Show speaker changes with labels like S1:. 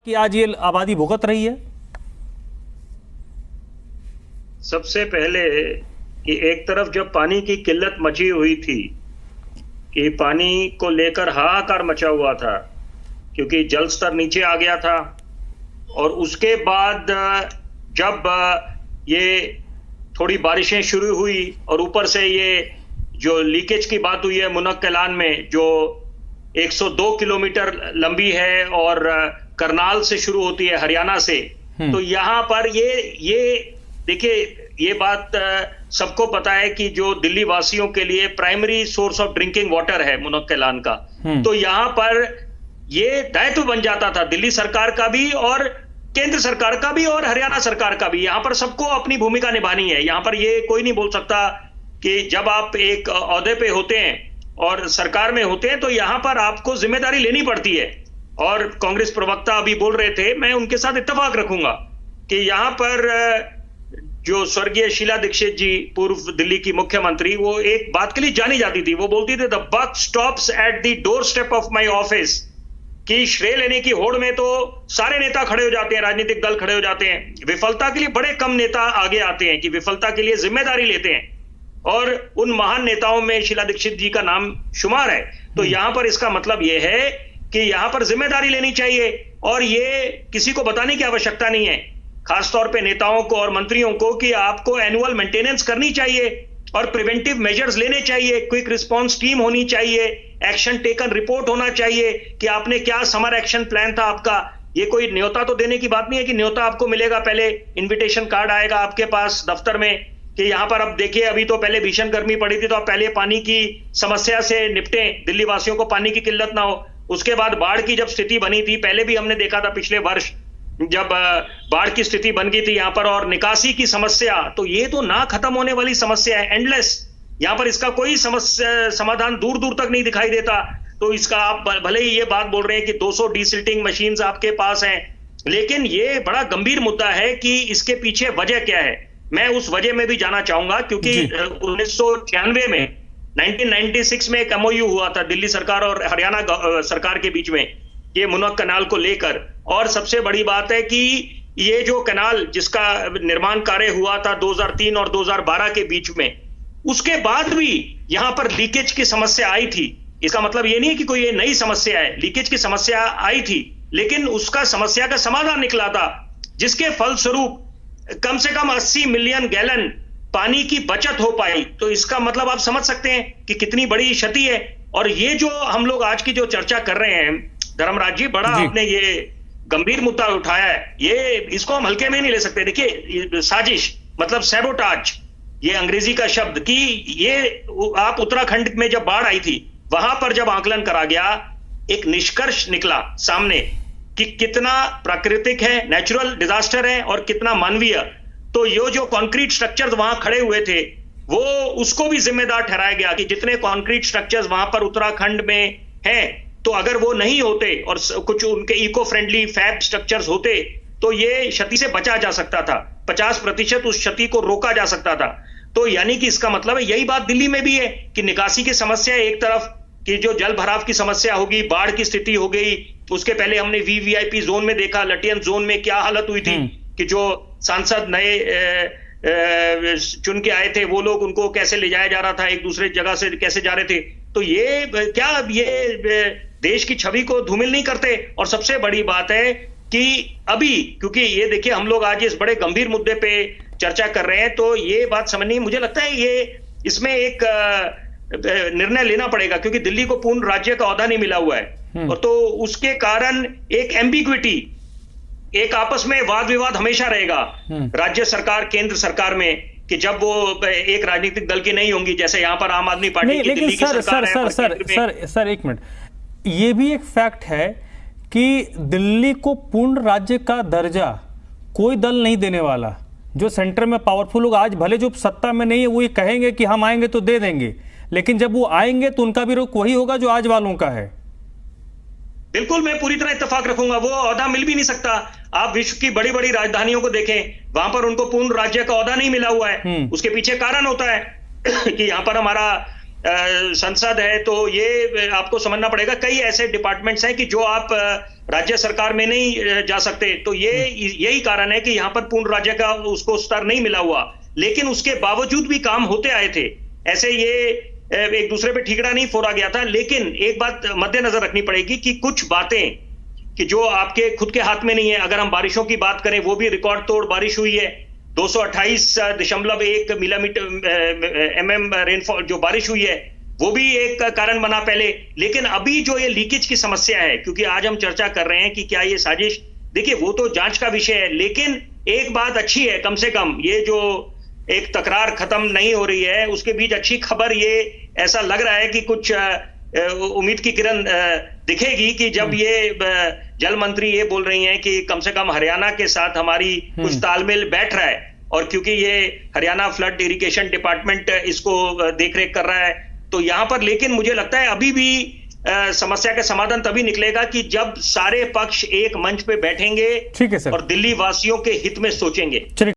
S1: कि आज ये आबादी भुगत रही है?
S2: सबसे पहले कि एक तरफ जब पानी की किल्लत मची हुई थी कि पानी को लेकर हाहाकार मचा हुआ था क्योंकि जल स्तर नीचे आ गया था, और उसके बाद जब ये थोड़ी बारिशें शुरू हुई और ऊपर से ये जो लीकेज की बात हुई है मुनक कैलान में, जो 102 किलोमीटर लंबी है और करनाल से शुरू होती है हरियाणा से, तो यहां पर ये देखिए, ये बात सबको पता है कि जो दिल्ली वासियों के लिए primary source of drinking water है मुनक कैलान का, तो यहां पर ये दायित्व बन जाता था दिल्ली सरकार का भी और केंद्र सरकार का भी और हरियाणा सरकार का भी। यहां पर सबको अपनी भूमिका निभानी है। यहां पर ये कोई नहीं बोल सकता कि जब आप एक ओहदे पे होते हैं और सरकार में होते हैं तो यहां पर आपको जिम्मेदारी लेनी पड़ती है। और कांग्रेस प्रवक्ता अभी बोल रहे थे, मैं उनके साथ इत्तेफाक रखूंगा कि यहां पर जो स्वर्गीय शीला दीक्षित जी, पूर्व दिल्ली की मुख्यमंत्री, वो एक बात के लिए जानी जाती थी। वो बोलती थी, the buck stops at the doorstep of my office. कि श्रेय लेने की होड़ में तो सारे नेता खड़े हो जाते हैं, राजनीतिक दल खड़े हो जाते हैं, विफलता के लिए बड़े कम नेता आगे आते हैं कि विफलता के लिए जिम्मेदारी लेते हैं, और उन महान नेताओं में शीला दीक्षित जी का नाम शुमार है। तो यहां पर इसका मतलब यह है कि यहां पर जिम्मेदारी लेनी चाहिए और ये किसी को बताने की आवश्यकता नहीं है, खासतौर पे नेताओं को और मंत्रियों को, कि आपको एनुअल मेंटेनेंस करनी चाहिए और प्रिवेंटिव मेजर्स लेने चाहिए, क्विक रिस्पांस टीम होनी चाहिए, एक्शन टेकन रिपोर्ट होना चाहिए कि आपने क्या समर एक्शन प्लान था आपका। ये कोई न्योता तो देने की बात नहीं है कि न्योता आपको मिलेगा, पहले इन्विटेशन कार्ड आएगा आपके पास दफ्तर में कि यहां पर अब देखिए, अभी तो पहले भीषण गर्मी पड़ी थी तो आप पहले पानी की समस्या से निपटें, दिल्ली वासियों को पानी की किल्लत ना हो। उसके बाद बाढ़ की जब स्थिति बनी थी, पहले भी हमने देखा था पिछले वर्ष जब बाढ़ की स्थिति बन गई थी यहां पर, और निकासी की समस्या, तो ये तो ना खत्म होने वाली समस्या है, एंडलेस। यहां पर इसका कोई समाधान दूर दूर तक नहीं दिखाई देता। तो इसका आप भले ही ये बात बोल रहे हैं कि 200 डीसिल्टिंग मशीन्स आपके पास हैं, लेकिन ये बड़ा गंभीर मुद्दा है कि इसके पीछे वजह क्या है। मैं उस वजह में भी जाना चाहूंगा क्योंकि 1996 में 1996 में एक MOU हुआ था दिल्ली सरकार और हरियाणा सरकार के बीच में, ये मुनक कैनाल को लेकर। और सबसे बड़ी बात है कि ये जो कैनाल जिसका निर्माण कार्य हुआ था 2003 और 2012 के बीच में, उसके बाद भी यहां पर लीकेज की समस्या आई थी। इसका मतलब ये नहीं है कि कोई ये नई समस्या है, लीकेज की समस्या आई थी, लेकिन उसका समस्या का समाधान निकला था, जिसके फलस्वरूप कम से कम 80 मिलियन गैलन पानी की बचत हो पाई। तो इसका मतलब आप समझ सकते हैं कि कितनी बड़ी क्षति है। और ये जो हम लोग आज की जो चर्चा कर रहे हैं धर्मराज जी, बड़ा आपने ये गंभीर मुद्दा उठाया है, ये इसको हम हल्के में नहीं ले सकते। देखिए, साजिश मतलब सैबोटाज, ये अंग्रेजी का शब्द, कि ये आप उत्तराखंड में जब बाढ़ आई थी वहां पर जब आकलन करा गया, एक निष्कर्ष निकला सामने कि कितना प्राकृतिक है, नेचुरल डिजास्टर है, और कितना मानवीय। तो ये जो कंक्रीट स्ट्रक्चर्स वहां खड़े हुए थे, वो उसको भी जिम्मेदार ठहराया गया कि जितने कंक्रीट स्ट्रक्चर्स वहां पर उत्तराखंड में हैं, तो अगर वो नहीं होते और कुछ उनके इको फ्रेंडली फैब स्ट्रक्चर्स होते तो ये क्षति से बचा जा सकता था, 50% उस क्षति को रोका जा सकता था। तो यानी कि इसका मतलब है यही बात दिल्ली में भी है कि निकासी की समस्या एक तरफ, कि जो जल भराव की समस्या होगी, बाढ़ की स्थिति हो गई, उसके पहले हमने VVIP जोन में देखा, लटियन जोन में क्या हालत हुई थी कि जो सांसद नए चुन के आए थे वो लोग, उनको कैसे ले जाया जा रहा था, एक दूसरे जगह से कैसे जा रहे थे। तो ये क्या ये देश की छवि को धूमिल नहीं करते। और सबसे बड़ी बात है कि अभी, क्योंकि ये देखिए हम लोग आज इस बड़े गंभीर मुद्दे पे चर्चा कर रहे हैं, तो ये बात समझनी, मुझे लगता है ये इसमें एक निर्णय लेना पड़ेगा, क्योंकि दिल्ली को पूर्ण राज्य का ओहदा नहीं मिला हुआ है, और तो उसके कारण एक एम्बिग्विटी, एक आपस में वाद विवाद हमेशा रहेगा राज्य सरकार केंद्र सरकार में, कि जब वो एक राजनीतिक दल की नहीं होंगी, जैसे यहां पर आम आदमी पार्टी की दिल्ली की सरकार है।
S1: सर एक मिनट, ये भी एक फैक्ट है कि दिल्ली को पूर्ण राज्य का दर्जा कोई दल नहीं देने वाला। जो सेंटर में पावरफुल लोग आज भले जो सत्ता में नहीं है वो ये कहेंगे कि हम आएंगे तो दे देंगे, लेकिन जब वो आएंगे तो उनका भी रुख वही होगा जो आज वालों का है।
S2: बिल्कुल, मैं पूरी तरह इत्तेफाक रखूंगा, वो ओहदा मिल भी नहीं सकता। आप विश्व की बड़ी बड़ी राजधानियों को देखें, वहां पर उनको पूर्ण राज्य का ओहदा नहीं मिला हुआ है। उसके पीछे कारण होता है कि यहां पर हमारा संसद है, तो ये आपको समझना पड़ेगा कई ऐसे डिपार्टमेंट्स हैं कि जो आप राज्य सरकार में नहीं जा सकते। तो यही कारण है कि यहाँ पर पूर्ण राज्य का उसको स्तर नहीं मिला हुआ, लेकिन उसके बावजूद भी काम होते आए थे। ऐसे ये एक दूसरे पे ठीकरा नहीं फोड़ा गया था। लेकिन एक बात मद्देनजर रखनी पड़ेगी कि कुछ बातें कि जो आपके खुद के हाथ में नहीं है। अगर हम बारिशों की बात करें, वो भी रिकॉर्ड तोड़ बारिश हुई है। 228.1 मिलीमीटर mm रेनफॉल जो बारिश हुई है, वो भी एक कारण बना पहले। लेकिन अभी जो ये लीकेज की समस्या है, क्योंकि आज हम चर्चा कर रहे हैं कि क्या ये साजिश, देखिए वो तो जांच का विषय है। लेकिन एक बात अच्छी है, कम से कम ये जो एक तकरार खत्म नहीं हो रही है, उसके बीच अच्छी खबर ये ऐसा लग रहा है कि कुछ उम्मीद की किरण दिखेगी कि जब ये जल मंत्री ये बोल रही हैं कि कम से कम हरियाणा के साथ हमारी कुछ तालमेल बैठ रहा है, और क्योंकि ये हरियाणा फ्लड इरिगेशन डिपार्टमेंट इसको देखरेख कर रहा है, तो यहां पर लेकिन मुझे लगता है अभी भी समस्या का समाधान तभी निकलेगा कि जब सारे पक्ष एक मंच पे बैठेंगे,
S1: ठीक है सर,
S2: और दिल्ली वासियों के हित में सोचेंगे।